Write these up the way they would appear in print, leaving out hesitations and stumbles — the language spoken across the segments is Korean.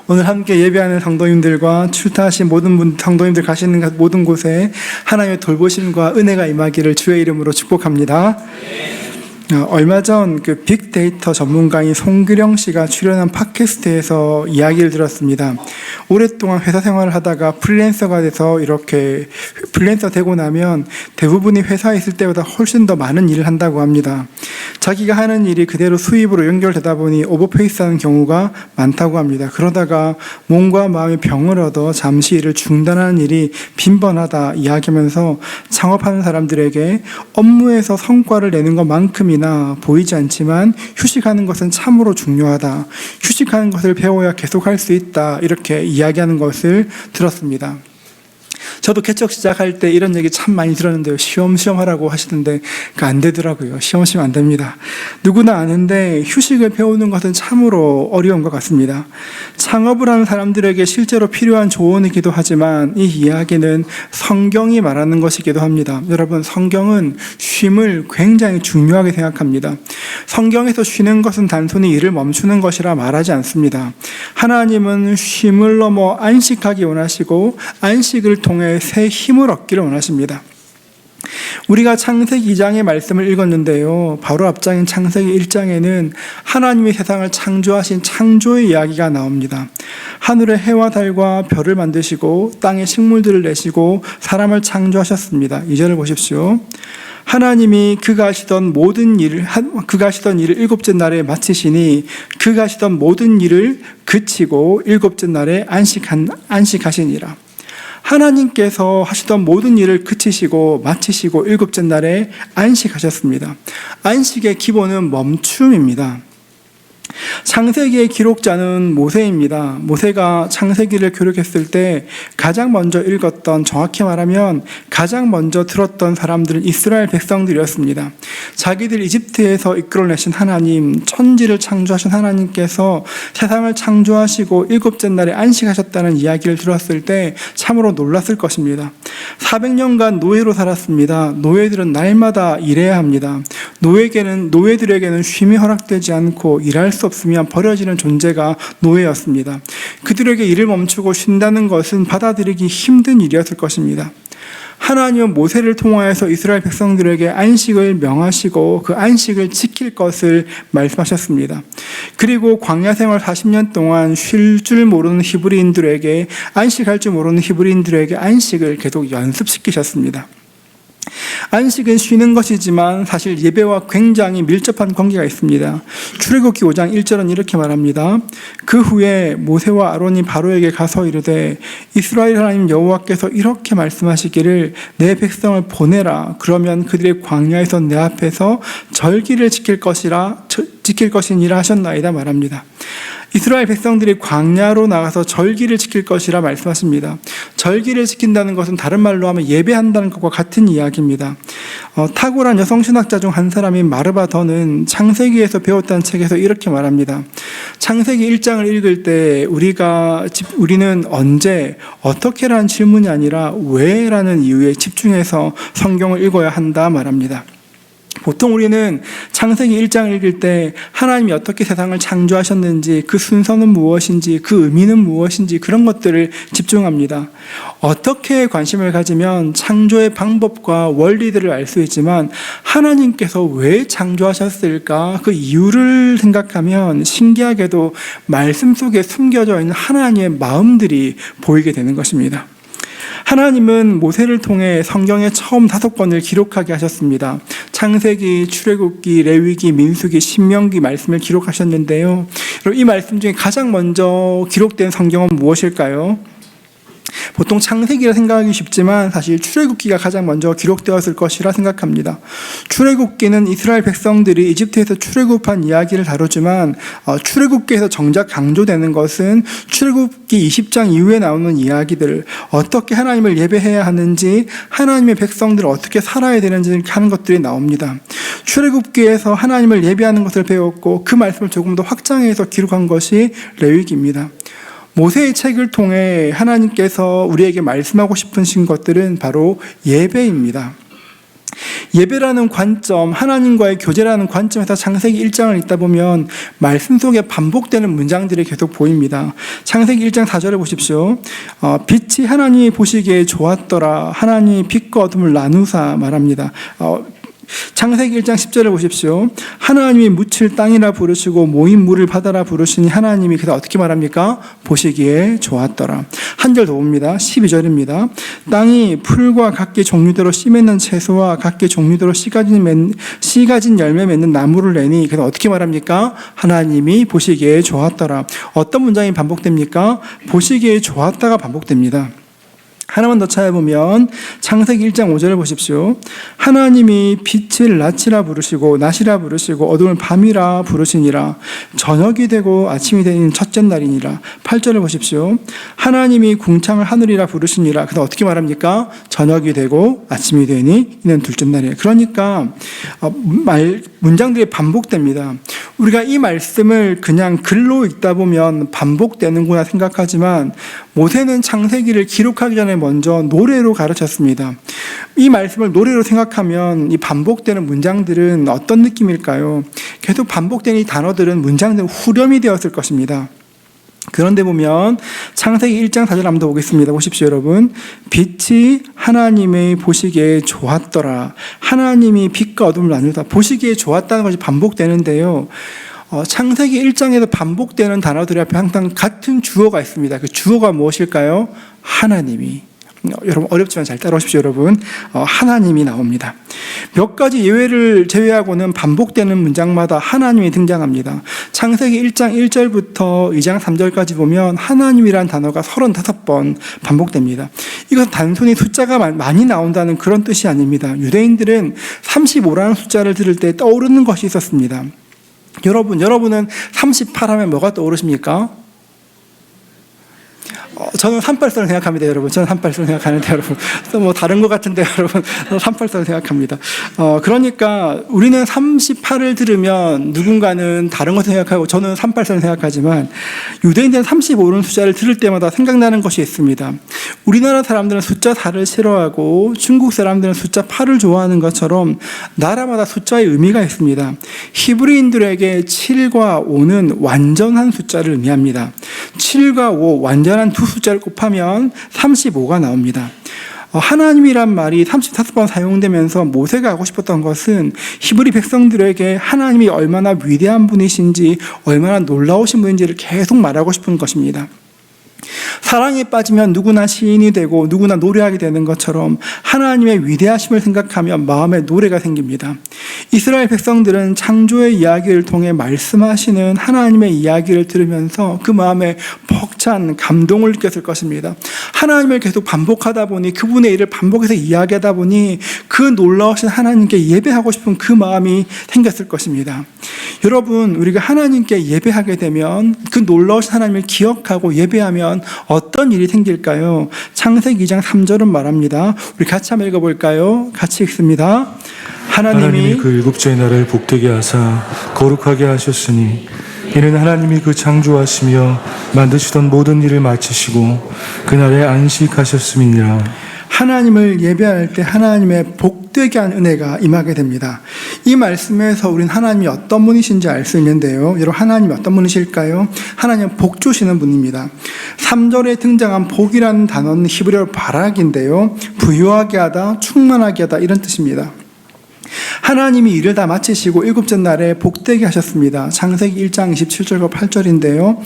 오늘 함께 예배하는 성도님들과 출타하신 모든 성도님들 가시는 모든 곳에 하나님의 돌보심과 은혜가 임하기를 주의 이름으로 축복합니다. 얼마 전 그 빅데이터 전문가인 송규령 씨가 출연한 팟캐스트에서 이야기를 들었습니다. 오랫동안 회사 생활을 하다가 프리랜서가 돼서 이렇게 프리랜서 되고 나면 대부분이 회사에 있을 때보다 훨씬 더 많은 일을 한다고 합니다. 자기가 하는 일이 그대로 수입으로 연결되다 보니 오버페이스하는 경우가 많다고 합니다. 그러다가 몸과 마음의 병을 얻어 잠시 일을 중단하는 일이 빈번하다 이야기하면서 창업하는 사람들에게 업무에서 성과를 내는 것만큼이나 보이지 않지만 휴식하는 것은 참으로 중요하다. 휴식하는 것을 배워야 계속할 수 있다. 이렇게 이야기하는 것을 들었습니다. 저도 개척 시작할 때 이런 얘기 참 많이 들었는데요. 쉬엄쉬엄 하라고 하시던데 안 되더라고요. 쉬엄쉬엄 안 됩니다. 누구나 아는데 휴식을 배우는 것은 참으로 어려운 것 같습니다. 창업을 하는 사람들에게 실제로 필요한 조언이기도 하지만 이 이야기는 성경이 말하는 것이기도 합니다. 여러분, 성경은 쉼을 굉장히 중요하게 생각합니다. 성경에서 쉬는 것은 단순히 일을 멈추는 것이라 말하지 않습니다. 하나님은 쉼을 넘어 안식하기 원하시고 안식을 통해 새 힘을 얻기를 원하십니다. 우리가 창세기 2장의 말씀을 읽었는데요. 바로 앞장인 창세기 1장에는 하나님이 세상을 창조하신 창조의 이야기가 나옵니다. 하늘의 해와 달과 별을 만드시고 땅의 식물들을 내시고 사람을 창조하셨습니다. 2절을 보십시오. 하나님이 그가 하시던 일을 일곱째 날에 마치시니 그가 하시던 모든 일을 그치고 일곱째 날에 안식하시니라. 하나님께서 하시던 모든 일을 그치시고 마치시고 일곱째 날에 안식하셨습니다. 안식의 기본은 멈춤입니다. 창세기의 기록자는 모세입니다. 모세가 창세기를 기록했을 때 가장 먼저 읽었던, 정확히 말하면 가장 먼저 들었던 사람들은 이스라엘 백성들이었습니다. 자기들 이집트에서 이끌어내신 하나님, 천지를 창조하신 하나님께서 세상을 창조하시고 일곱째 날에 안식하셨다는 이야기를 들었을 때 참으로 놀랐을 것입니다. 400년간 노예로 살았습니다. 노예들은 날마다 일해야 합니다. 노예들에게는 쉼이 허락되지 않고 일할 수 없으면 버려지는 존재가 노예였습니다. 그들에게 일을 멈추고 쉰다는 것은 받아들이기 힘든 일이었을 것입니다. 하나님은 모세를 통하여서 이스라엘 백성들에게 안식을 명하시고 그 안식을 지킬 것을 말씀하셨습니다. 그리고 광야 생활 40년 동안 쉴 줄 모르는 히브리인들에게, 안식할 줄 모르는 히브리인들에게 안식을 계속 연습시키셨습니다. 안식은 쉬는 것이지만 사실 예배와 굉장히 밀접한 관계가 있습니다. 출애굽기 5장 1절은 이렇게 말합니다. 그 후에 모세와 아론이 바로에게 가서 이르되 이스라엘 하나님 여호와께서 이렇게 말씀하시기를 내 백성을 보내라. 그러면 그들의 광야에서 내 앞에서 절기를 지킬 것이니라 하셨나이다 말합니다. 이스라엘 백성들이 광야로 나가서 절기를 지킬 것이라 말씀하십니다. 절기를 지킨다는 것은 다른 말로 하면 예배한다는 것과 같은 이야기입니다. 탁월한 여성신학자 중 한 사람인 마르바 더는 창세기에서 배웠다는 책에서 이렇게 말합니다. 창세기 1장을 읽을 때 우리는 언제, 어떻게라는 질문이 아니라 왜라는 이유에 집중해서 성경을 읽어야 한다 말합니다. 보통 우리는 창세기 1장을 읽을 때 하나님이 어떻게 세상을 창조하셨는지, 그 순서는 무엇인지, 그 의미는 무엇인지 그런 것들을 집중합니다. 어떻게 관심을 가지면 창조의 방법과 원리들을 알 수 있지만 하나님께서 왜 창조하셨을까? 그 이유를 생각하면 신기하게도 말씀 속에 숨겨져 있는 하나님의 마음들이 보이게 되는 것입니다. 하나님은 모세를 통해 성경의 처음 5권을 기록하게 하셨습니다. 창세기, 출애굽기, 레위기, 민수기, 신명기 말씀을 기록하셨는데요. 이 말씀 중에 가장 먼저 기록된 성경은 무엇일까요? 보통 창세기라 생각하기 쉽지만 사실 출애굽기가 가장 먼저 기록되었을 것이라 생각합니다. 출애굽기는 이스라엘 백성들이 이집트에서 출애굽한 이야기를 다루지만 출애굽기에서 정작 강조되는 것은 출애굽기 20장 이후에 나오는 이야기들, 어떻게 하나님을 예배해야 하는지, 하나님의 백성들을 어떻게 살아야 되는지 하는 것들이 나옵니다. 출애굽기에서 하나님을 예배하는 것을 배웠고 그 말씀을 조금 더 확장해서 기록한 것이 레위기입니다. 모세의 책을 통해 하나님께서 우리에게 말씀하고 싶으신 것들은 바로 예배입니다. 예배라는 관점, 하나님과의 교제라는 관점에서 창세기 1장을 읽다 보면 말씀 속에 반복되는 문장들이 계속 보입니다. 창세기 1장 4절을 보십시오. 빛이 하나님이 보시기에 좋았더라. 하나님이 빛과 어둠을 나누사 말합니다. 창세기 1장 10절을 보십시오. 하나님이 묻힐 땅이라 부르시고 모인 물을 바다라 부르시니 하나님이 그다 어떻게 말합니까? 보시기에 좋았더라. 한 절 더 봅니다. 12절입니다. 땅이 풀과 각기 종류대로 씨 맺는 채소와 각기 종류대로 씨 가진 열매 맺는 나무를 내니 그다 어떻게 말합니까? 하나님이 보시기에 좋았더라. 어떤 문장이 반복됩니까? 보시기에 좋았다가 반복됩니다. 하나만 더 찾아보면 창세기 1장 5절을 보십시오. 하나님이 빛을 낮이라 부르시고 낮이라 부르시고 어둠을 밤이라 부르시니라. 저녁이 되고 아침이 되는 첫째 날이니라. 8절을 보십시오. 하나님이 궁창을 하늘이라 부르시니라. 그래서 어떻게 말합니까? 저녁이 되고 아침이 되니 이는 둘째 날이에요. 그러니까 문장들이 반복됩니다. 우리가 이 말씀을 그냥 글로 읽다 보면 반복되는구나 생각하지만 모세는 창세기를 기록하기 전에 먼저 노래로 가르쳤습니다. 이 말씀을 노래로 생각하면 이 반복되는 문장들은 어떤 느낌일까요? 계속 반복되는 이 단어들은 문장들은 후렴이 되었을 것입니다. 그런데 보면 창세기 1장 4절 한번 더 보겠습니다. 보십시오, 여러분. 빛이 하나님의 보시기에 좋았더라. 하나님이 빛과 어둠을 나누다. 보시기에 좋았다는 것이 반복되는데요. 창세기 1장에서 반복되는 단어들이 앞에 항상 같은 주어가 있습니다. 그 주어가 무엇일까요? 하나님이. 여러분 어렵지만 잘 따라오십시오. 여러분 하나님이 나옵니다. 몇 가지 예외를 제외하고는 반복되는 문장마다 하나님이 등장합니다. 창세기 1장 1절부터 2장 3절까지 보면 하나님이란 단어가 35번 반복됩니다. 이것은 단순히 숫자가 많이 나온다는 그런 뜻이 아닙니다. 유대인들은 35라는 숫자를 들을 때 떠오르는 것이 있었습니다. 여러분은 38하면 뭐가 떠오르십니까? 저는 38선을 생각합니다, 여러분. 저는 38선을 생각하는데, 여러분. 뭐 다른 것 같은데, 여러분. 38선을 생각합니다. 그러니까 우리는 38을 들으면 누군가는 다른 것을 생각하고 저는 38선을 생각하지만 유대인들은 35라는 숫자를 들을 때마다 생각나는 것이 있습니다. 우리나라 사람들은 숫자 4를 싫어하고 중국 사람들은 숫자 8을 좋아하는 것처럼 나라마다 숫자의 의미가 있습니다. 히브리인들에게 7과 5는 완전한 숫자를 의미합니다. 7과 5, 완전한 두 숫자를 곱하면 35가 나옵니다. 하나님이란 말이 35번 사용되면서 모세가 하고 싶었던 것은 히브리 백성들에게 하나님이 얼마나 위대한 분이신지 얼마나 놀라우신 분인지를 계속 말하고 싶은 것입니다. 사랑에 빠지면 누구나 시인이 되고 누구나 노래하게 되는 것처럼 하나님의 위대하심을 생각하면 마음에 노래가 생깁니다. 이스라엘 백성들은 창조의 이야기를 통해 말씀하시는 하나님의 이야기를 들으면서 그 마음에 벅찬 감동을 느꼈을 것입니다. 하나님을 계속 반복하다 보니 그분의 일을 반복해서 이야기하다 보니 그 놀라우신 하나님께 예배하고 싶은 그 마음이 생겼을 것입니다. 여러분, 우리가 하나님께 예배하게 되면 그 놀라우신 하나님을 기억하고 예배하면 어떤 일이 생길까요? 창세기 2장 3절은 말합니다. 우리 같이 한번 읽어볼까요? 같이 읽습니다. 하나님이 그 일곱째의 날을 복되게 하사 거룩하게 하셨으니 이는 하나님이 그 창조하시며 만드시던 모든 일을 마치시고 그날에 안식하셨음이니라. 하나님을 예배할 때 하나님의 복되게 한 은혜가 임하게 됩니다. 이 말씀에서 우리는 하나님이 어떤 분이신지 알 수 있는데요. 여러분, 하나님이 어떤 분이실까요? 하나님은 복 주시는 분입니다. 3절에 등장한 복이라는 단어는 히브리어로 바락인데요. 부유하게 하다, 충만하게 하다 이런 뜻입니다. 하나님이 일을 다 마치시고 일곱째 날에 복되게 하셨습니다. 창세기 1장 27절과 8절인데요.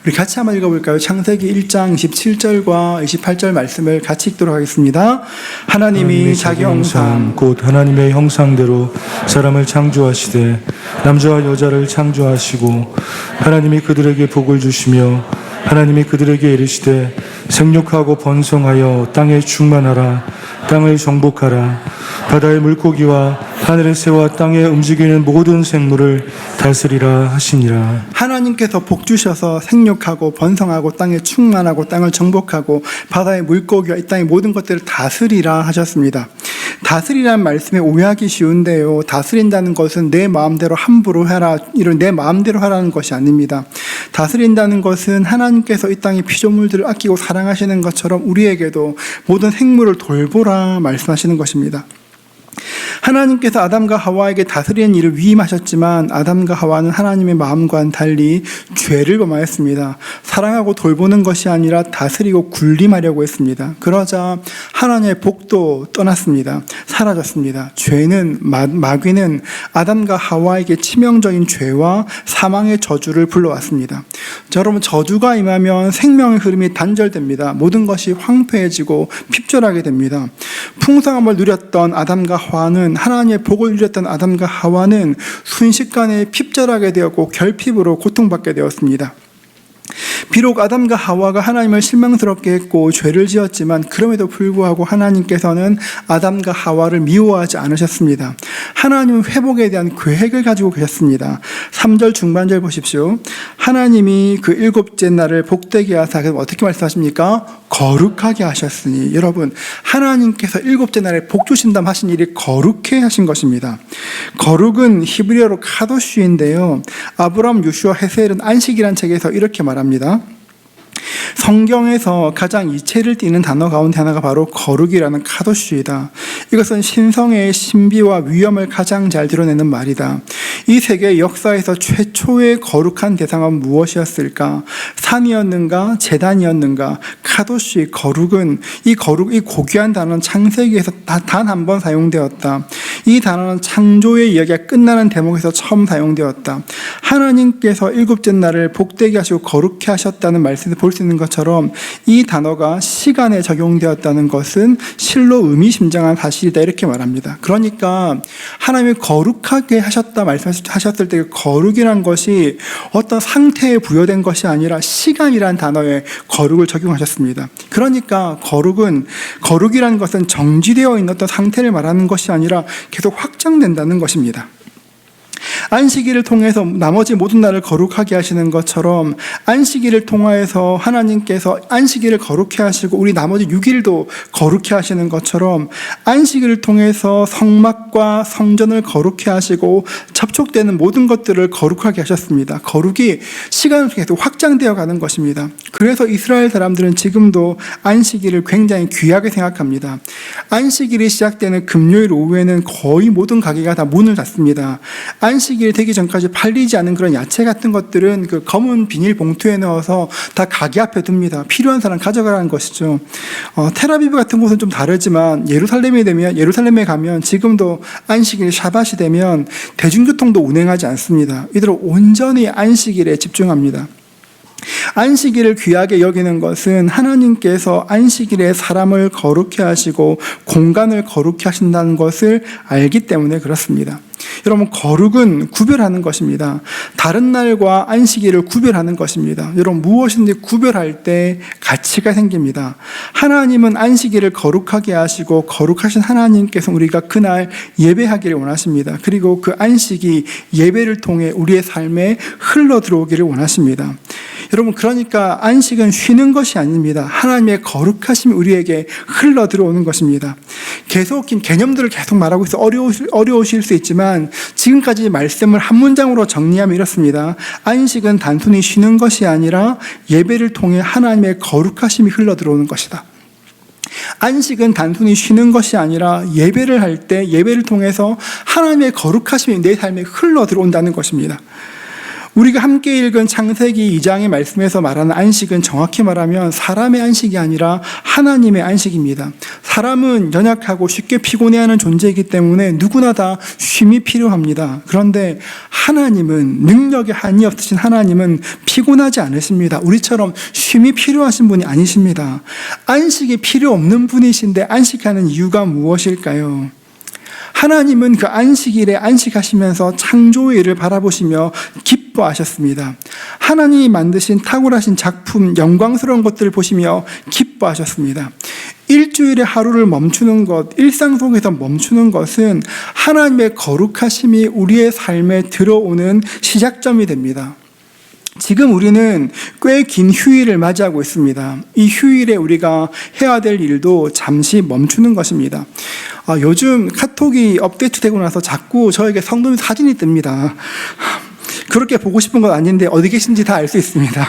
우리 같이 한번 읽어볼까요? 창세기 1장 27절과 28절 말씀을 같이 읽도록 하겠습니다. 하나님이 자기 형상 곧 하나님의 형상대로 사람을 창조하시되 남자와 여자를 창조하시고 하나님이 그들에게 복을 주시며 하나님이 그들에게 이르시되 생육하고 번성하여 땅에 충만하라. 땅을 정복하라. 바다의 물고기와 하늘의 새와 땅에 움직이는 모든 생물을 다스리라 하시니라. 하나님께서 복 주셔서 생육하고 번성하고 땅에 충만하고 땅을 정복하고 바다의 물고기와 이 땅의 모든 것들을 다스리라 하셨습니다. 다스리라는 말씀에 오해하기 쉬운데요. 다스린다는 것은 내 마음대로 함부로 해라, 이런 내 마음대로 하라는 것이 아닙니다. 다스린다는 것은 하나님께서 이 땅의 피조물들을 아끼고 사랑하시는 것처럼 우리에게도 모든 생물을 돌보라 말씀하시는 것입니다. 하나님께서 아담과 하와에게 다스리는 일을 위임하셨지만 아담과 하와는 하나님의 마음과는 달리 죄를 범하였습니다. 사랑하고 돌보는 것이 아니라 다스리고 군림하려고 했습니다. 그러자 하나님의 복도 떠났습니다. 사라졌습니다. 죄는, 마귀는 아담과 하와에게 치명적인 죄와 사망의 저주를 불러왔습니다. 자, 여러분, 저주가 임하면 생명의 흐름이 단절됩니다. 모든 것이 황폐해지고 핍절하게 됩니다. 풍성함을 누렸던 아담과 하와는, 하나님의 복을 누렸던 아담과 하와는 순식간에 핍절하게 되었고 결핍으로 고통받게 되었습니다. 비록 아담과 하와가 하나님을 실망스럽게 했고 죄를 지었지만 그럼에도 불구하고 하나님께서는 아담과 하와를 미워하지 않으셨습니다. 하나님은 회복에 대한 계획을 가지고 계셨습니다. 3절 중반절 보십시오. 하나님이 그 일곱째 날을 복되게 하사, 어떻게 말씀하십니까? 거룩하게 하셨으니. 여러분, 하나님께서 일곱째 날에 복 주신다면 하신 일이 거룩해 하신 것입니다. 거룩은 히브리어로 카도슈인데요, 아브라함, 요슈아, 헤세엘은 안식이라는 책에서 이렇게 말합니다. 성경에서 가장 이체를 띠는 단어 가운데 하나가 바로 거룩이라는 카도슈이다. 이것은 신성의 신비와 위엄을 가장 잘 드러내는 말이다. 이 세계의 역사에서 최초의 거룩한 대상은 무엇이었을까? 산이었는가? 제단이었는가? 카도슈의 거룩은, 이 고귀한 단어는 창세기에서 단 한 번 사용되었다. 이 단어는 창조의 이야기가 끝나는 대목에서 처음 사용되었다. 하나님께서 일곱째 날을 복되게 하시고 거룩해 하셨다는 말씀을 볼 수 있는 것처럼 이 단어가 시간에 적용되었다는 것은 실로 의미심장한 사실이다, 이렇게 말합니다. 그러니까 하나님이 거룩하게 하셨다 말씀하셨을 때 거룩이란 것이 어떤 상태에 부여된 것이 아니라 시간이란 단어에 거룩을 적용하셨습니다. 그러니까 거룩이란 것은 정지되어 있는 어떤 상태를 말하는 것이 아니라 계속 확장된다는 것입니다. 안식일을 통해서 나머지 모든 날을 거룩하게 하시는 것처럼 안식일을 통하여서 하나님께서 안식일을 거룩해 하시고 우리 나머지 6일도 거룩해 하시는 것처럼 안식일을 통해서 성막과 성전을 거룩해 하시고 접촉되는 모든 것들을 거룩하게 하셨습니다. 거룩이 시간을 통해서 확장되어 가는 것입니다. 그래서 이스라엘 사람들은 지금도 안식일을 굉장히 귀하게 생각합니다. 안식일이 시작되는 금요일 오후에는 거의 모든 가게가 다 문을 닫습니다. 안식일이 되기 전까지 팔리지 않은 그런 야채 같은 것들은 그 검은 비닐 봉투에 넣어서 다 가게 앞에 둡니다. 필요한 사람 가져가라는 것이죠. 텔아비브 같은 곳은 좀 다르지만 예루살렘에 가면 지금도 안식일 샤밧이 되면 대중교통도 운행하지 않습니다. 이대로 온전히 안식일에 집중합니다. 안식일을 귀하게 여기는 것은 하나님께서 안식일에 사람을 거룩해 하시고 공간을 거룩해 하신다는 것을 알기 때문에 그렇습니다. 여러분, 거룩은 구별하는 것입니다. 다른 날과 안식일을 구별하는 것입니다. 여러분, 무엇인지 구별할 때 가치가 생깁니다. 하나님은 안식일을 거룩하게 하시고 거룩하신 하나님께서 우리가 그날 예배하기를 원하십니다. 그리고 그 안식이 예배를 통해 우리의 삶에 흘러 들어오기를 원하십니다. 여러분, 그러니까 안식은 쉬는 것이 아닙니다. 하나님의 거룩하심이 우리에게 흘러 들어오는 것입니다. 계속 긴 개념들을 계속 말하고 있어 어려우실 수 있지만 지금까지 말씀을 한 문장으로 정리하면 이렇습니다. 안식은 단순히 쉬는 것이 아니라 예배를 통해 하나님의 거룩하심이 흘러 들어오는 것이다. 안식은 단순히 쉬는 것이 아니라 예배를 할 때 예배를 통해서 하나님의 거룩하심이 내 삶에 흘러 들어온다는 것입니다. 우리가 함께 읽은 창세기 2장의 말씀에서 말하는 안식은 정확히 말하면 사람의 안식이 아니라 하나님의 안식입니다. 사람은 연약하고 쉽게 피곤해하는 존재이기 때문에 누구나 다 쉼이 필요합니다. 그런데 하나님은, 능력에 한이 없으신 하나님은 피곤하지 않으십니다. 우리처럼 쉼이 필요하신 분이 아니십니다. 안식이 필요 없는 분이신데 안식하는 이유가 무엇일까요? 하나님은 그 안식일에 안식하시면서 창조의 일을 바라보시며 기뻐하셨습니다. 하나님이 만드신 탁월하신 작품, 영광스러운 것들을 보시며 기뻐하셨습니다. 일주일에 하루를 멈추는 것, 일상 속에서 멈추는 것은 하나님의 거룩하심이 우리의 삶에 들어오는 시작점이 됩니다. 지금 우리는 꽤 긴 휴일을 맞이하고 있습니다. 이 휴일에 우리가 해야 될 일도 잠시 멈추는 것입니다. 요즘 카톡이 업데이트되고 나서 자꾸 저에게 성도님 사진이 뜹니다. 그렇게 보고 싶은 건 아닌데 어디 계신지 다 알 수 있습니다.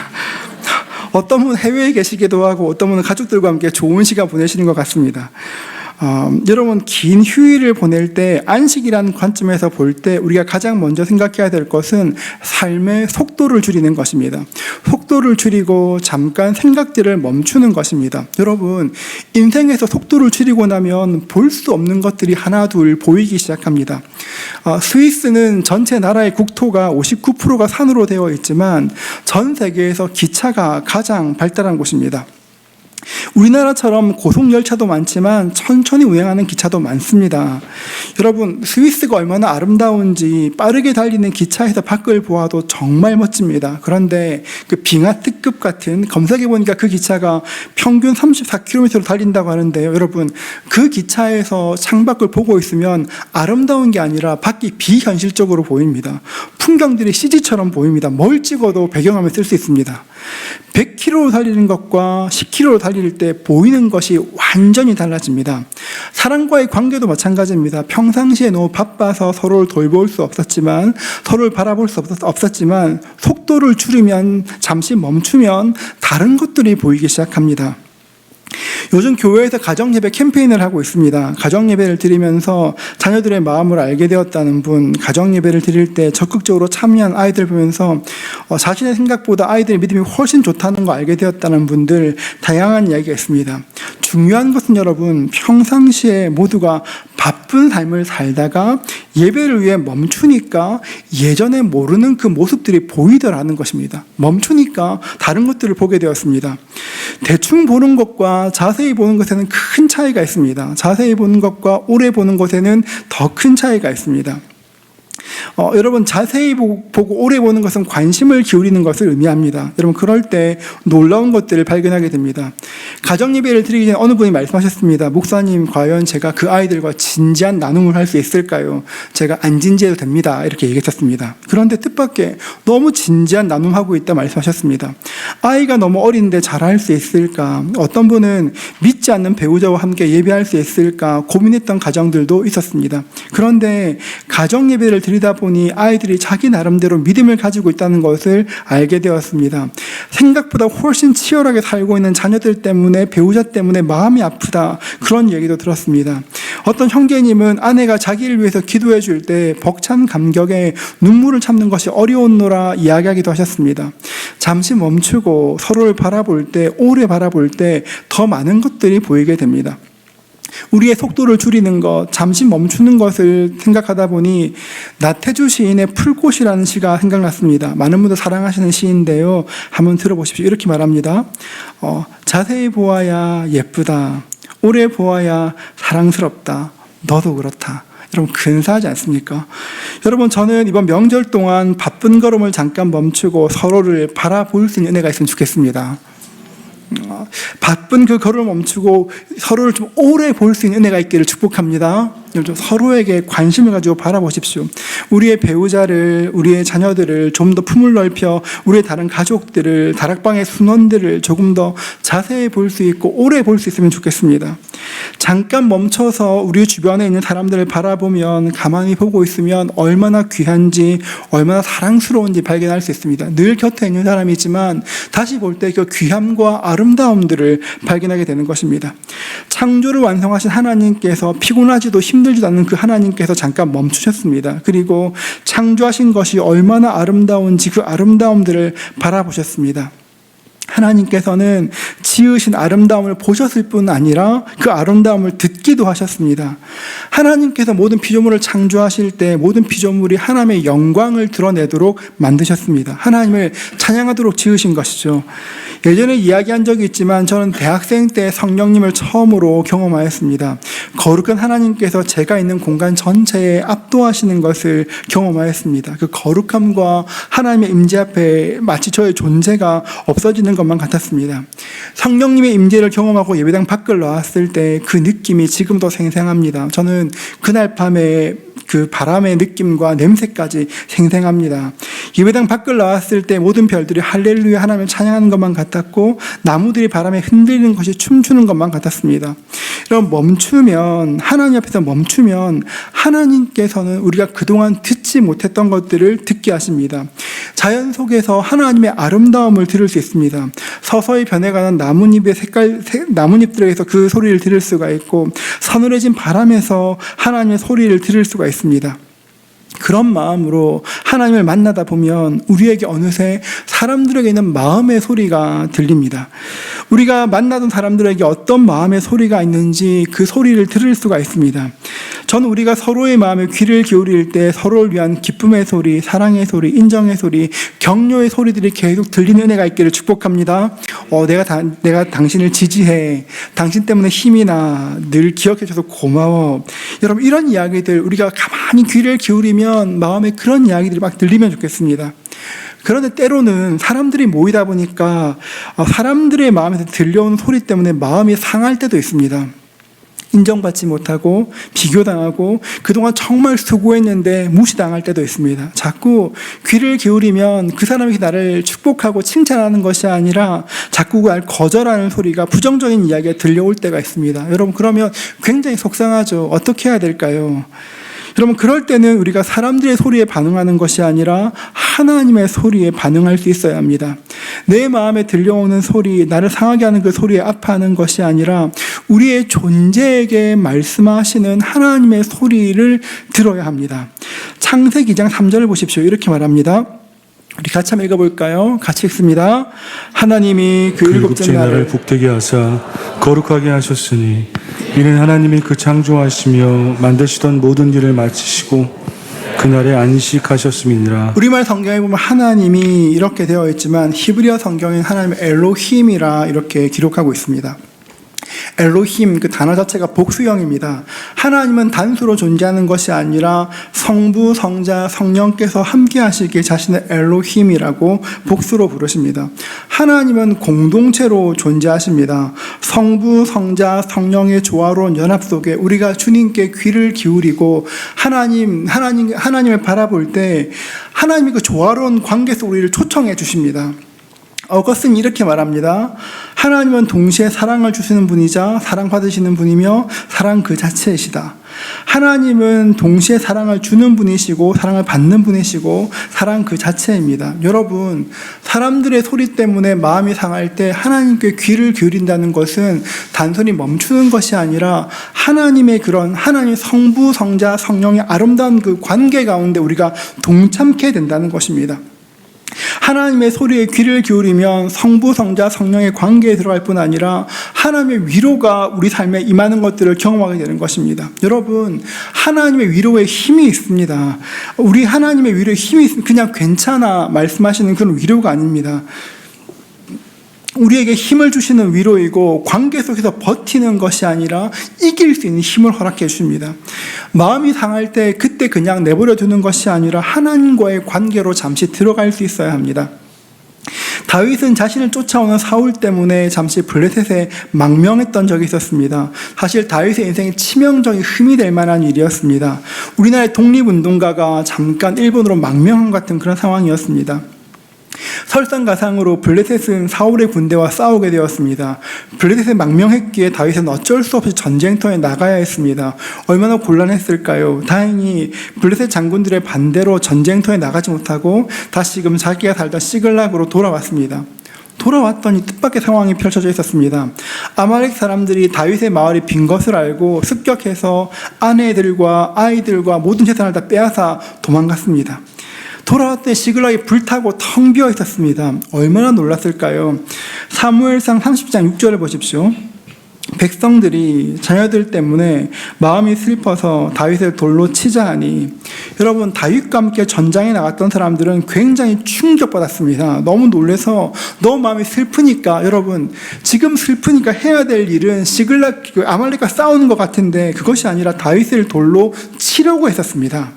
어떤 분은 해외에 계시기도 하고 어떤 분은 가족들과 함께 좋은 시간 보내시는 것 같습니다. 여러분 긴 휴일을 보낼 때 안식이라는 관점에서 볼 때 우리가 가장 먼저 생각해야 될 것은 삶의 속도를 줄이는 것입니다. 속도를 줄이고 잠깐 생각들을 멈추는 것입니다. 여러분 인생에서 속도를 줄이고 나면 볼 수 없는 것들이 하나 둘 보이기 시작합니다. 스위스는 전체 나라의 국토가 59%가 산으로 되어 있지만 전 세계에서 기차가 가장 발달한 곳입니다. 우리나라처럼 고속열차도 많지만 천천히 운행하는 기차도 많습니다. 여러분 스위스가 얼마나 아름다운지 빠르게 달리는 기차에서 밖을 보아도 정말 멋집니다. 그런데 그 빙하특급 같은, 검색해 보니까 그 기차가 평균 34km로 달린다고 하는데요. 여러분 그 기차에서 창밖을 보고 있으면 아름다운 게 아니라 밖이 비현실적으로 보입니다. 풍경들이 CG처럼 보입니다. 뭘 찍어도 배경화면 쓸 수 있습니다. 100km로 달리는 것과 10km로 달릴 때 보이는 것이 완전히 달라집니다. 사람과의 관계도 마찬가지입니다. 평상시에 너무 바빠서 서로를 돌볼 수 없었지만, 서로를 바라볼 수 없었지만 속도를 줄이면, 잠시 멈추면 다른 것들이 보이기 시작합니다. 요즘 교회에서 가정예배 캠페인을 하고 있습니다. 가정예배를 드리면서 자녀들의 마음을 알게 되었다는 분, 가정예배를 드릴 때 적극적으로 참여한 아이들 보면서 자신의 생각보다 아이들의 믿음이 훨씬 좋다는 거 알게 되었다는 분들, 다양한 이야기가 있습니다. 중요한 것은 여러분, 평상시에 모두가 바쁜 삶을 살다가 예배를 위해 멈추니까 예전에 모르는 그 모습들이 보이더라는 것입니다. 멈추니까 다른 것들을 보게 되었습니다. 대충 보는 것과 자세히 보는 것에는 큰 차이가 있습니다. 자세히 보는 것과 오래 보는 것에는 더 큰 차이가 있습니다. 여러분 자세히 보고 오래 보는 것은 관심을 기울이는 것을 의미합니다. 여러분 그럴 때 놀라운 것들을 발견하게 됩니다. 가정예배를 드리기 전에 어느 분이 말씀하셨습니다. 목사님, 과연 제가 그 아이들과 진지한 나눔을 할 수 있을까요? 제가 안 진지해도 됩니다. 이렇게 얘기했었습니다. 그런데 뜻밖의 너무 진지한 나눔하고 있다 말씀하셨습니다. 아이가 너무 어린데 잘할 수 있을까? 어떤 분은 믿지 않는 배우자와 함께 예배할 수 있을까? 고민했던 가정들도 있었습니다. 그런데 가정예배를 드리다 보니 아이들이 자기 나름대로 믿음을 가지고 있다는 것을 알게 되었습니다. 생각보다 훨씬 치열하게 살고 있는 자녀들 때문에, 배우자 때문에 마음이 아프다, 그런 얘기도 들었습니다. 어떤 형제님은 아내가 자기를 위해서 기도해 줄 때 벅찬 감격에 눈물을 참는 것이 어려웠노라 이야기하기도 하셨습니다. 잠시 멈추고 서로를 바라볼 때, 오래 바라볼 때 더 많은 것들이 보이게 됩니다. 우리의 속도를 줄이는 것, 잠시 멈추는 것을 생각하다 보니 나태주 시인의 풀꽃이라는 시가 생각났습니다. 많은 분들 사랑하시는 시인데요. 한번 들어보십시오. 이렇게 말합니다. 자세히 보아야 예쁘다. 오래 보아야 사랑스럽다. 너도 그렇다. 여러분 근사하지 않습니까? 여러분 저는 이번 명절 동안 바쁜 걸음을 잠깐 멈추고 서로를 바라볼 수 있는 은혜가 있으면 좋겠습니다. 바쁜 그 걸음을 멈추고 서로를 좀 오래 볼 수 있는 은혜가 있기를 축복합니다. 좀 서로에게 관심을 가지고 바라보십시오. 우리의 배우자를, 우리의 자녀들을 좀 더 품을 넓혀 우리의 다른 가족들을, 다락방의 순원들을 조금 더 자세히 볼 수 있고 오래 볼 수 있으면 좋겠습니다. 잠깐 멈춰서 우리 주변에 있는 사람들을 바라보면, 가만히 보고 있으면 얼마나 귀한지, 얼마나 사랑스러운지 발견할 수 있습니다. 늘 곁에 있는 사람이지만 다시 볼 때 그 귀함과 아름다움들을 발견하게 되는 것입니다. 창조를 완성하신 하나님께서 피곤하지도 힘들지도 않는 그 하나님께서 잠깐 멈추셨습니다. 그리고 창조하신 것이 얼마나 아름다운지 그 아름다움들을 바라보셨습니다. 하나님께서는 지으신 아름다움을 보셨을 뿐 아니라 그 아름다움을 듣기도 하셨습니다. 하나님께서 모든 피조물을 창조하실 때 모든 피조물이 하나님의 영광을 드러내도록 만드셨습니다. 하나님을 찬양하도록 지으신 것이죠. 예전에 이야기한 적이 있지만 저는 대학생 때 성령님을 처음으로 경험하였습니다. 거룩한 하나님께서 제가 있는 공간 전체에 압도하시는 것을 경험하였습니다. 그 거룩함과 하나님의 임재 앞에 마치 저의 존재가 없어지는 것만 같았습니다. 성령님의 임재를 경험하고 예배당 밖을 나왔을 때 그 느낌이 지금도 생생합니다. 저는 그날 밤에 그 바람의 느낌과 냄새까지 생생합니다. 예배당 밖을 나왔을 때 모든 별들이 할렐루야 하나님을 찬양하는 것만 같았고, 나무들이 바람에 흔들리는 것이 춤추는 것만 같았습니다. 여러분 멈추면, 하나님 앞에서 멈추면 하나님께서는 우리가 그동안 듣지 듣지 못했던 것들을 듣게 하십니다. 자연 속에서 하나님의 아름다움을 들을 수 있습니다. 서서히 변해가는 나뭇잎들에서 그 소리를 들을 수가 있고, 서늘해진 바람에서 하나님의 소리를 들을 수가 있습니다. 그런 마음으로 하나님을 만나다 보면 우리에게 어느새 사람들에게 있는 마음의 소리가 들립니다. 우리가 만나던 사람들에게 어떤 마음의 소리가 있는지 그 소리를 들을 수가 있습니다. 저는 우리가 서로의 마음에 귀를 기울일 때 서로를 위한 기쁨의 소리, 사랑의 소리, 인정의 소리, 격려의 소리들이 계속 들리는 은혜가 있기를 축복합니다. 내가 당신을 지지해. 당신 때문에 힘이 나. 늘 기억해줘서 고마워. 여러분, 이런 이야기들 우리가 가만히 귀를 기울이면 마음에 그런 이야기들이 막 들리면 좋겠습니다. 그런데 때로는 사람들이 모이다 보니까 사람들의 마음에서 들려오는 소리 때문에 마음이 상할 때도 있습니다. 인정받지 못하고 비교당하고 그동안 정말 수고했는데 무시당할 때도 있습니다. 자꾸 귀를 기울이면 그 사람이 나를 축복하고 칭찬하는 것이 아니라 자꾸 날 거절하는 소리가, 부정적인 이야기가 들려올 때가 있습니다. 여러분, 그러면 굉장히 속상하죠. 어떻게 해야 될까요? 여러분, 그럴 때는 우리가 사람들의 소리에 반응하는 것이 아니라 하나님의 소리에 반응할 수 있어야 합니다. 내 마음에 들려오는 소리, 나를 상하게 하는 그 소리에 아파하는 것이 아니라 우리의 존재에게 말씀하시는 하나님의 소리를 들어야 합니다. 창세기 2장 3절을 보십시오. 이렇게 말합니다. 우리 같이 한번 읽어볼까요? 같이 읽습니다. 하나님이 그 일곱째 날을 복되게 하사 거룩하게 하셨으니 이는 하나님이 그 창조하시며 만드시던 모든 일을 마치시고 그날에 안식하셨음이니라. 우리말 성경에 보면 하나님이 이렇게 되어 있지만 히브리어 성경에는 하나님 엘로힘이라 이렇게 기록하고 있습니다. 엘로힘, 그 단어 자체가 복수형입니다. 하나님은 단수로 존재하는 것이 아니라 성부, 성자, 성령께서 함께 하시기에 자신의 엘로힘이라고 복수로 부르십니다. 하나님은 공동체로 존재하십니다. 성부, 성자, 성령의 조화로운 연합 속에 우리가 주님께 귀를 기울이고 하나님을 바라볼 때 하나님이 그 조화로운 관계 속 우리를 초청해 주십니다. 어거스틴이 이렇게 말합니다. 하나님은 동시에 사랑을 주시는 분이자 사랑받으시는 분이며 사랑 그 자체이시다. 하나님은 동시에 사랑을 주는 분이시고 사랑을 받는 분이시고 사랑 그 자체입니다. 여러분, 사람들의 소리 때문에 마음이 상할 때 하나님께 귀를 기울인다는 것은 단순히 멈추는 것이 아니라 하나님의 성부, 성자, 성령의 아름다운 그 관계 가운데 우리가 동참케 된다는 것입니다. 하나님의 소리에 귀를 기울이면 성부, 성자, 성령의 관계에 들어갈 뿐 아니라 하나님의 위로가 우리 삶에 임하는 것들을 경험하게 되는 것입니다. 여러분, 하나님의 위로에 힘이 있습니다. 우리 하나님의 위로에 힘이 있으면 그냥 괜찮아 말씀하시는 그런 위로가 아닙니다. 우리에게 힘을 주시는 위로이고 관계 속에서 버티는 것이 아니라 이길 수 있는 힘을 허락해 주십니다. 마음이 상할 때 그때 그냥 내버려 두는 것이 아니라 하나님과의 관계로 잠시 들어갈 수 있어야 합니다. 다윗은 자신을 쫓아오는 사울 때문에 잠시 블레셋에 망명했던 적이 있었습니다. 사실 다윗의 인생에 치명적인 흠이 될 만한 일이었습니다. 우리나라의 독립운동가가 잠깐 일본으로 망명한 같은 그런 상황이었습니다. 설상가상으로 블레셋은 사울의 군대와 싸우게 되었습니다. 블레셋에 망명했기에 다윗은 어쩔 수 없이 전쟁터에 나가야 했습니다. 얼마나 곤란했을까요? 다행히 블레셋 장군들의 반대로 전쟁터에 나가지 못하고 다시금 자기가 살던 시글락으로 돌아왔습니다. 돌아왔더니 뜻밖의 상황이 펼쳐져 있었습니다. 아말렉 사람들이 다윗의 마을이 빈 것을 알고 습격해서 아내들과 아이들과 모든 재산을 다 빼앗아 도망갔습니다. 돌아왔더니 시글락이 불타고 텅 비어 있었습니다. 얼마나 놀랐을까요? 사무엘상 30장 6절을 보십시오. 백성들이 자녀들 때문에 마음이 슬퍼서 다윗을 돌로 치자 하니, 여러분, 다윗과 함께 전장에 나갔던 사람들은 굉장히 충격받았습니다. 너무 놀라서 너무 마음이 슬프니까, 여러분, 지금 슬프니까 해야 될 일은 시글락 아말렉과 싸우는 것 같은데 그것이 아니라 다윗을 돌로 치려고 했었습니다.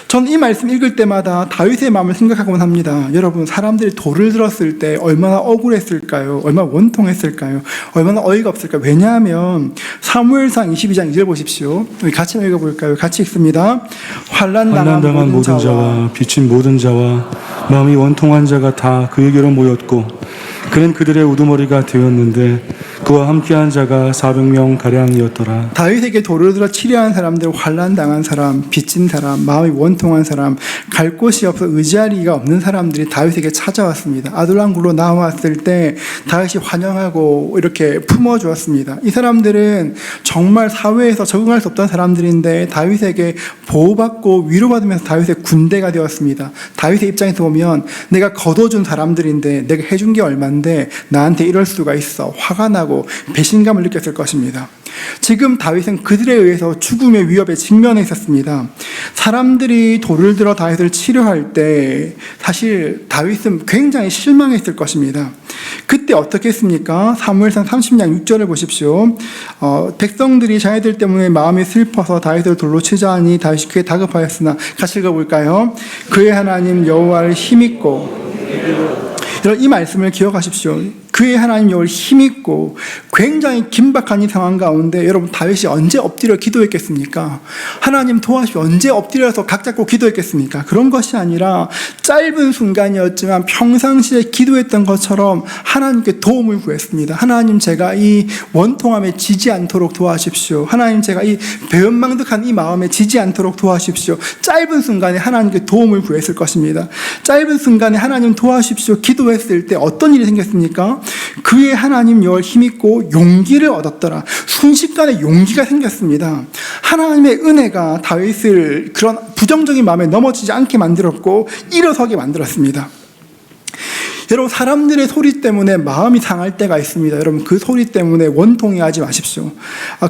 저는 이 말씀 읽을 때마다 다윗의 마음을 생각하곤 합니다. 여러분, 사람들이 돌을 들었을 때 얼마나 억울했을까요? 얼마나 원통했을까요? 얼마나 어이가 없을까요? 왜냐하면 사무엘상 22장 2절 보십시오. 우리 같이 읽어볼까요? 같이 읽습니다. 환난당한 모든 자와 비친 모든 자와 마음이 원통한 자가 다 그에게로 모였고 그는 그들의 우두머리가 되었는데 그와 함께한 자가 400명 가량이었더라. 다윗에게 돌을 들어 치려한 사람들, 환난당한 사람, 빚진 사람, 마음이 원통한 사람, 갈 곳이 없어 의지할 리가 없는 사람들이 다윗에게 찾아왔습니다. 아둘람굴로 나왔을 때 다윗이 환영하고 이렇게 품어주었습니다. 이 사람들은 정말 사회에서 적응할 수 없던 사람들인데 다윗에게 보호받고 위로받으면서 다윗의 군대가 되었습니다. 다윗의 입장에서 보면 내가 거둬준 사람들인데 내가 해준 게 얼만데 나한테 이럴 수가 있어. 화가 나고 배신감을 느꼈을 것입니다. 지금 다윗은 그들에 의해서 죽음의 위협에 직면해 있었습니다. 사람들이 돌을 들어 다윗을 치료할 때 사실 다윗은 굉장히 실망했을 것입니다. 그때 어떻게 했습니까? 사무엘상 30장 6절을 보십시오. 백성들이 자기들 때문에 마음이 슬퍼서 다윗을 돌로 치자 하니 다윗이 그에 다급하였으나 같이 읽어볼까요? 그의 하나님 여호와를 힘입고, 이 말씀을 기억하십시오. 그의 하나님 여호와를 힘입고, 굉장히 긴박한 이 상황 가운데 여러분 다윗이 언제 엎드려 기도했겠습니까? 하나님 도와주시오. 언제 엎드려서 각 잡고 기도했겠습니까? 그런 것이 아니라 짧은 순간이었지만 평상시에 기도했던 것처럼 하나님께 도움을 구했습니다. 하나님, 제가 이 원통함에 지지 않도록 도와주십시오. 하나님, 제가 이 배은망덕한 이 마음에 지지 않도록 도와주십시오. 짧은 순간에 하나님께 도움을 구했을 것입니다. 짧은 순간에 하나님 도와주십시오 기도했을 때 어떤 일이 생겼습니까? 그의 하나님 여호와를 힘입고 용기를 얻었더라. 순식간에 용기가 생겼습니다. 하나님의 은혜가 다윗을 그런 부정적인 마음에 넘어지지 않게 만들었고 일어서게 만들었습니다. 여러분, 사람들의 소리 때문에 마음이 상할 때가 있습니다. 여러분, 그 소리 때문에 원통해하지 마십시오.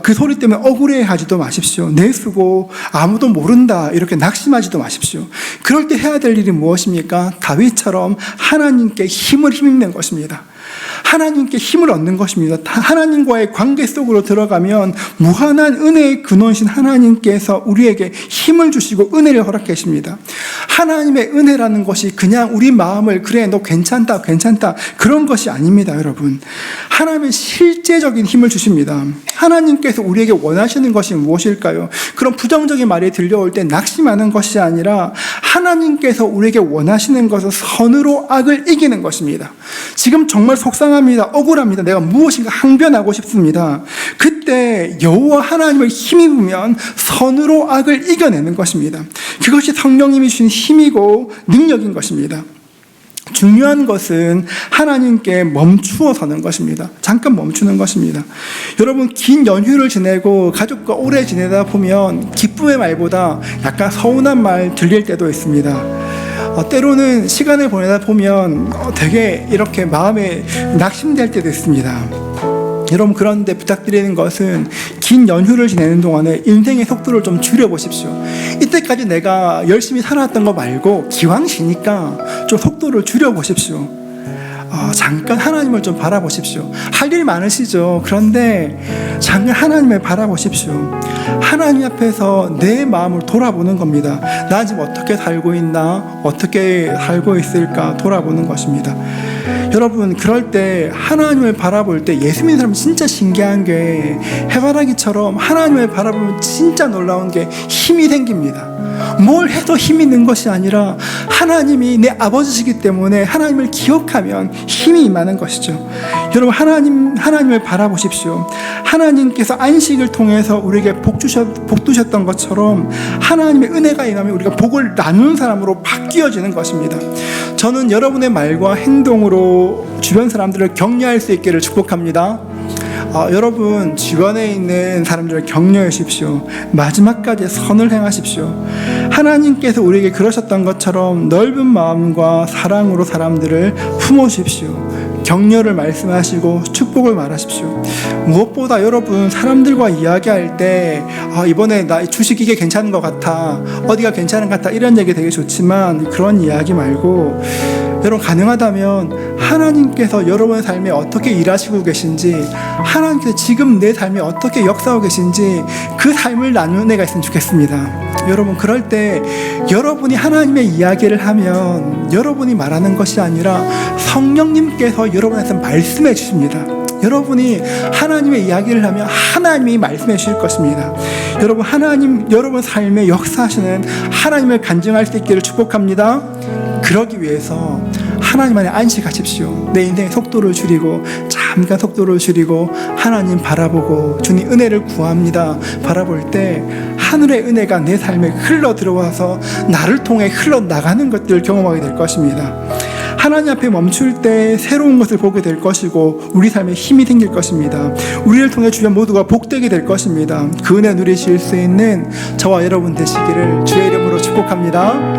그 소리 때문에 억울해하지도 마십시오. 내수고 아무도 모른다 이렇게 낙심하지도 마십시오. 그럴 때 해야 될 일이 무엇입니까? 다윗처럼 하나님께 힘을 힘입는 것입니다. 하나님께 힘을 얻는 것입니다. 하나님과의 관계 속으로 들어가면 무한한 은혜의 근원이신 하나님께서 우리에게 힘을 주시고 은혜를 허락해 주십니다. 하나님의 은혜라는 것이 그냥 우리 마음을 그래 너 괜찮다 그런 것이 아닙니다. 여러분, 하나님의 실제적인 힘을 주십니다. 하나님께서 우리에게 원하시는 것이 무엇일까요? 그런 부정적인 말이 들려올 때 낙심하는 것이 아니라 하나님께서 우리에게 원하시는 것은 선으로 악을 이기는 것입니다. 지금 정말 속상합니다. 억울합니다. 내가 무엇인가 항변하고 싶습니다. 그때 여호와 하나님을 힘입으면 선으로 악을 이겨내는 것입니다. 그것이 성령님이 주신 힘이고 능력인 것입니다. 중요한 것은 하나님께 멈추어 서는 것입니다. 잠깐 멈추는 것입니다. 여러분, 긴 연휴를 지내고 가족과 오래 지내다 보면 기쁨의 말보다 약간 서운한 말 들릴 때도 있습니다. 때로는 시간을 보내다 보면 되게 이렇게 마음에 낙심될 때도 있습니다. 여러분, 그런데 부탁드리는 것은 긴 연휴를 지내는 동안에 인생의 속도를 좀 줄여보십시오. 이때까지 내가 열심히 살아왔던 거 말고 기왕시니까 좀 속도를 줄여보십시오. 잠깐 하나님을 좀 바라보십시오. 할 일 많으시죠. 그런데 잠깐 하나님을 바라보십시오. 하나님 앞에서 내 마음을 돌아보는 겁니다. 나 지금 어떻게 살고 있나? 어떻게 살고 있을까? 돌아보는 것입니다. 여러분, 그럴 때 하나님을 바라볼 때 예수 믿는 사람 진짜 신기한 게 해바라기처럼 하나님을 바라보면 진짜 놀라운 게 힘이 생깁니다. 뭘 해도 힘이 있는 것이 아니라 하나님이 내 아버지시기 때문에 하나님을 기억하면 힘이 임하는 것이죠. 여러분, 하나님을 바라보십시오. 하나님께서 안식을 통해서 우리에게 복 주셨던 것처럼 하나님의 은혜가 임하면 우리가 복을 나누는 사람으로 바뀌어지는 것입니다. 저는 여러분의 말과 행동으로 주변 사람들을 격려할 수 있기를 축복합니다. 여러분, 주변에 있는 사람들을 격려해 주십시오. 마지막까지 선을 행하십시오. 하나님께서 우리에게 그러셨던 것처럼 넓은 마음과 사랑으로 사람들을 품어주십시오. 격려를 말씀하시고 축복을 말하십시오. 무엇보다 여러분, 사람들과 이야기할 때 이번에 나 주식 이게 괜찮은 것 같아, 어디가 괜찮은 것 같아, 이런 얘기 되게 좋지만 그런 이야기 말고 여러분, 가능하다면 하나님께서 여러분의 삶에 어떻게 일하시고 계신지, 하나님께서 지금 내 삶에 어떻게 역사하고 계신지 그 삶을 나누는 애가 있으면 좋겠습니다. 여러분, 그럴 때 여러분이 하나님의 이야기를 하면 여러분이 말하는 것이 아니라 성령님께서 여러분한테 말씀해 주십니다. 여러분이 하나님의 이야기를 하면 하나님이 말씀해 주실 것입니다. 여러분, 여러분 삶에 역사하시는 하나님을 간증할 수 있기를 축복합니다. 그러기 위해서 하나님 안에 안식하십시오. 내 인생의 속도를 줄이고 잠깐 속도를 줄이고 하나님 바라보고 주님 은혜를 구합니다. 바라볼 때 하늘의 은혜가 내 삶에 흘러 들어와서 나를 통해 흘러나가는 것들을 경험하게 될 것입니다. 하나님 앞에 멈출 때 새로운 것을 보게 될 것이고 우리 삶에 힘이 생길 것입니다. 우리를 통해 주변 모두가 복되게 될 것입니다. 그 은혜 누리실 수 있는 저와 여러분 되시기를 주의 이름으로 축복합니다.